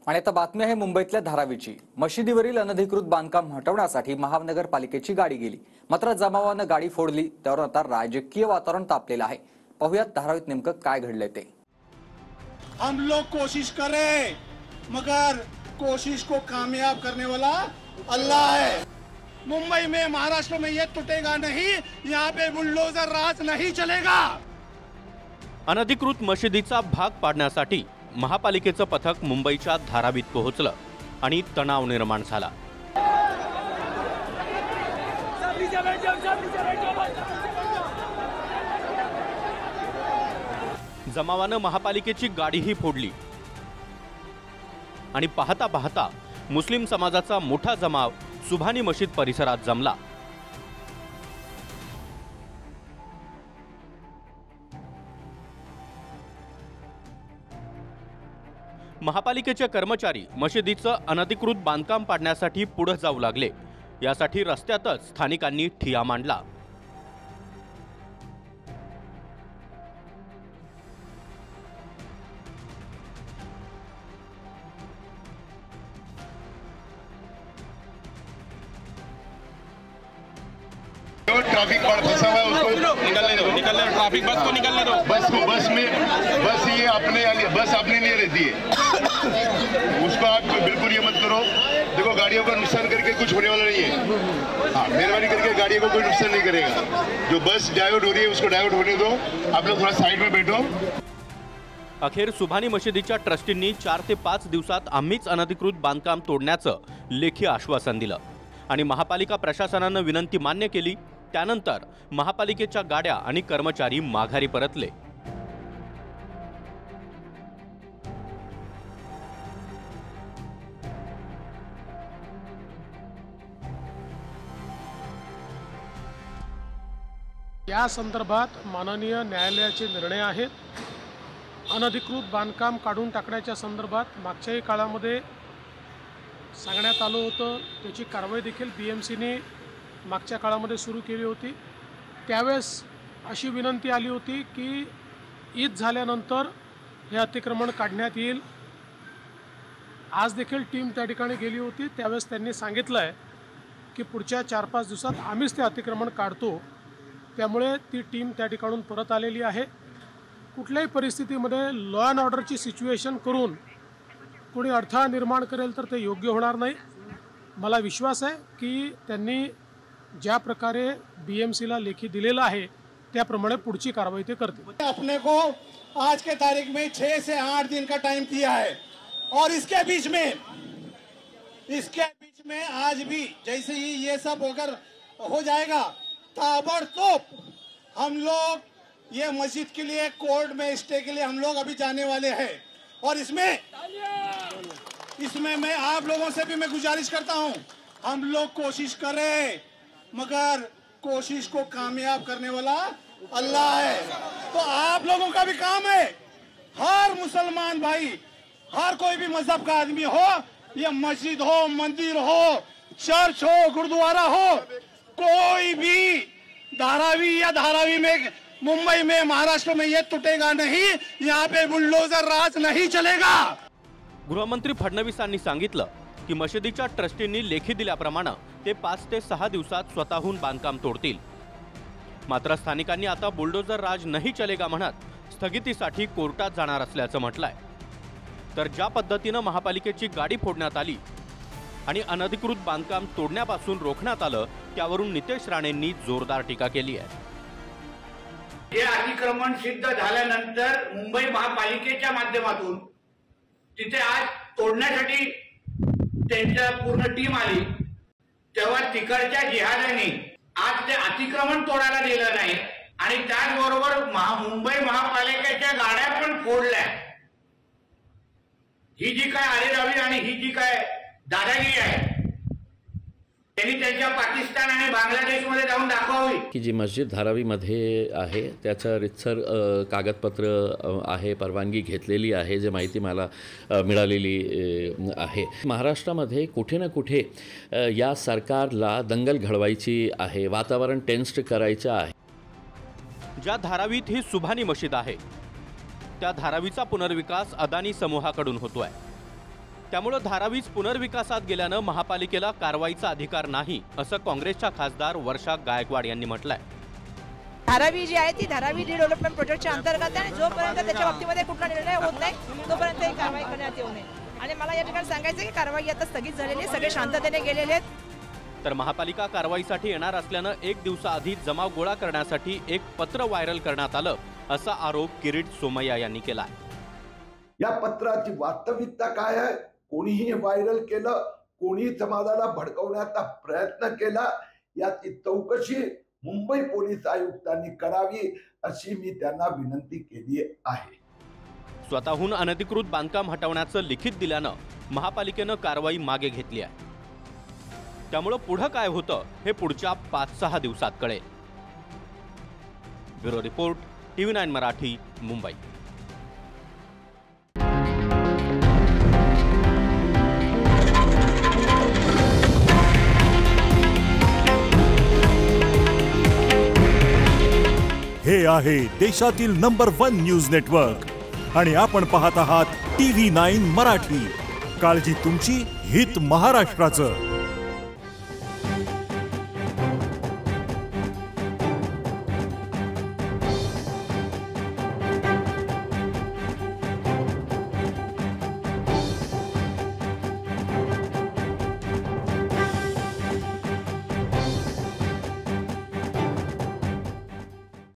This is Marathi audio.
आणि आता बातमी आहे मुंबईतल्या धारावीची। मशिदीवरील अनधिकृत बांधकाम हटवण्यासाठी महानगरपालिकेची गाडी गेली, मात्र जमावानं गाडी फोडली। त्यावर आता राजकीय वातावरण तापलेलं आहे। पाहूयात धारावीत नेमकं काय घडलंय ते। हम लोग कोशिश करें मगर कोशिश को कामयाब करने वाला अल्लाह है। मुंबई में, महाराष्ट्र में ये टूटेगा नहीं, यहाँ पे बुलडोजर राज नहीं चलेगा। अनधिकृत मशिदीचा भाग पाडण्यासाठी महापालिकेचं पथक मुंबईच्या धारावीत पोहोचलं आणि तणाव निर्माण झाला। जमावानं महापालिकेची गाडीही फोडली आणि पाहता पाहता मुस्लिम समाजाचा मोठा जमाव सुभानी मशीद परिसरात जमला। महापालिकेचे कर्मचारी मशिदीचं अनधिकृत बांधकाम पाडण्यासाठी पुढे जाऊ लागले। यासाठी रस्त्यातच स्थानिकांनी ठिय्या मांडला। ट्रैफिक पर फंसा हुआ है, उसको निकलने दो, ट्रैफिक बस को निकलने दो। बस ये अपने लिए रहती है, उसको आप बिल्कुल ये मत करो। देखो गाड़ियों का नुकसान करके कुछ होने वाला नहीं है। हाँ, मेहरबानी करके गाड़ियों को कोई नुकसान नहीं करेगा। जो बस डाइवर्ट हो रही है उसको डाइवर्ट होने दो। आप लोग थोड़ा साइड में बैठो। अखेर सुभानी मशिदीच्या ट्रस्टींनी 4 ते 5 दिवसात आम्हीच अनधिकृत बांधकाम तोडण्याचं लेखी आश्वासन दिलं आणि महापालिका प्रशासनानं विनंती मान्य केली। त्यानंतर महापालिकेच्या गाड्या आणि कर्मचारी माघारी परतले। या संदर्भात माननीय न्यायालयाचे निर्णय आहेत। अनधिकृत बांधकाम काढून टाकण्याच्या संदर्भात मागच्याही काळामध्ये सांगण्यात आलं होतं। त्याची कारवाई देखील बीएमसीने मागच्या काळामध्ये सुरू केली होती। त्यावेळेस अशी विनंती आली होती की ईद झाल्यानंतर हे अतिक्रमण काढण्यात येईल। आज देखील टीम त्या ठिकाणी गेली होती। त्यावेळेस त्यांनी सांगितलं आहे की पुढच्या 4-5 दिवसात आम्हीच ते अतिक्रमण काढतो। त्यामुळे ती टीम त्या ठिकाणून परत आलेली आहे। कुठल्याही परिस्थितीमध्ये लॉ अँड ऑर्डरची सिच्युएशन करून कोणी अडथळा निर्माण करेल तर ते योग्य होणार नाही। मला विश्वास आहे की त्यांनी ज्या प्रकारे बीएमसीला लेखी दिलेला आहे त्याप्रमाणे पुढची कारवाई ते करतील। अपने को आज के तारीख में 6 से 8 दिन का टाइम दिया है और इसके बीच में आज भी जैसे ही ये सब अगर हो जाएगा ताबड़तोड़ हम लोग ये मस्जिद के लिए कोर्ट में स्टे के लिए हम लोग अभी जाने वाले हैं। और इसमें मैं आप लोगों से भी मैं गुजारिश करता हूं, हम लोग कोशिश करें मगर कोशिश को कामयाब करने वाला अल्लाह है। तो आप लोगों का भी काम है, हर मुसलमान भाई, हर कोई भी मजहब का आदमी हो, ये मस्जिद हो, मंदिर हो, चर्च हो, गुरुद्वारा हो, कोई भी धारावी में, मुंबई में, महाराष्ट्र में ये टूटेगा नहीं, यहाँ पे बुलडोजर राज नहीं चलेगा। गृहमंत्री फडणवीसांनी सांगितलं की मशिदीच्या ट्रस्टींनी लेखी दिल्याप्रमाणे ते 5 ते 6 दिवसात स्वतःहून बांधकाम तोडतील। मात्र स्थानिकांनी आता बुलडोजर राज नाही चलेगा म्हणत स्थगितीसाठी कोर्टात जाणार असल्याचं म्हटलंय। तर ज्या पद्धतीनं महापालिकेची गाडी फोडण्यात आली आणि अनधिकृत बांधकाम तोडण्यापासून रोखण्यात आलं त्यावरून नितेश राणेंनी जोरदार टीका केली आहे। हे अतिक्रमण सिद्ध झाल्यानंतर मुंबई महापालिकेच्या माध्यमातून तिथे आज तोडण्यासाठी त्यांच्या पूर्ण टीम आली, तेव्हा तिकडच्या जिहाद्यांनी आज ते अतिक्रमण तोडायला दिलं नाही आणि त्याचबरोबर मुंबई महापालिकेच्या गाड्या पण फोडल्या। ही जी काय आरेरावी आणि ही जी काय दादागिरी आहे त्यांनी त्यांच्या पाकिस्तान आणि बांगलादेशमध्ये जाऊन दाखवावी। की जी मस्जिद धारावीमध्ये आहे त्याचं रितसर कागदपत्र आहे, परवानगी घेतलेली आहे, जे माहिती मला मिळालेली आहे। महाराष्ट्रामध्ये कुठे ना कुठे या सरकारला दंगल घडवायची आहे, वातावरण टेन्स्ड करायचं आहे। ज्या धारावीत ही सुभानी मशीद आहे त्या धारावीचा पुनर्विकास अदानी समूहाकडून होतोय। त्यामुळे धारावीच पुनर्विकासात गेल्यानं महापालिकेला कारवाईचा अधिकार नाही, असं काँग्रेसच्या खासदार वर्षा गायकवाड यांनी म्हटलंय. धारावी जी आहे ती धारावी रिडेव्हलपमेंट प्रोजेक्टच्या अंतर्गत आहे आणि जोपर्यंत त्याच्या बाबतीमध्ये कुठला निर्णय होत नाही तोपर्यंत ही कारवाई करण्यात येऊ नये. आणि मला या ठिकाणी सांगायचं की कारवाई आता स्थगित झालेली आहे, सगळे शांततेने गेलेले आहेत. तर महापालिका कारवाईसाठी येणार असल्यानं 1 दिवसाआधी जमाव गोळा करण्यासाठी एक पत्र व्हायरल करण्यात आलं, असा आरोप किरीट सोमय्या यांनी केला. या पत्राची वास्तविकता काय आहे, कोणीही व्हायरल केलं, कोणी समाजाला भडकवण्याचा प्रयत्न केला, याची चौकशी मुंबई पोलीस आयुक्तांनी करावी अशी मी त्यांना विनंती केली आहे. स्वतःहून अनधिकृत बांधकाम हटवण्याचं लिखित दिल्यानं महापालिकेनं कारवाई मागे घेतली आहे. त्यामुळे पुढे काय होतं हे पुढच्या 5-6 दिवसात कळेल. Bureau report, TV9 Marathi, Mumbai. हे आहे देशातील नंबर 1 न्यूज नेटवर्क आणि आपण पाहत आहात TV9 मराठी. काळजी तुमची, हित महाराष्ट्राचं.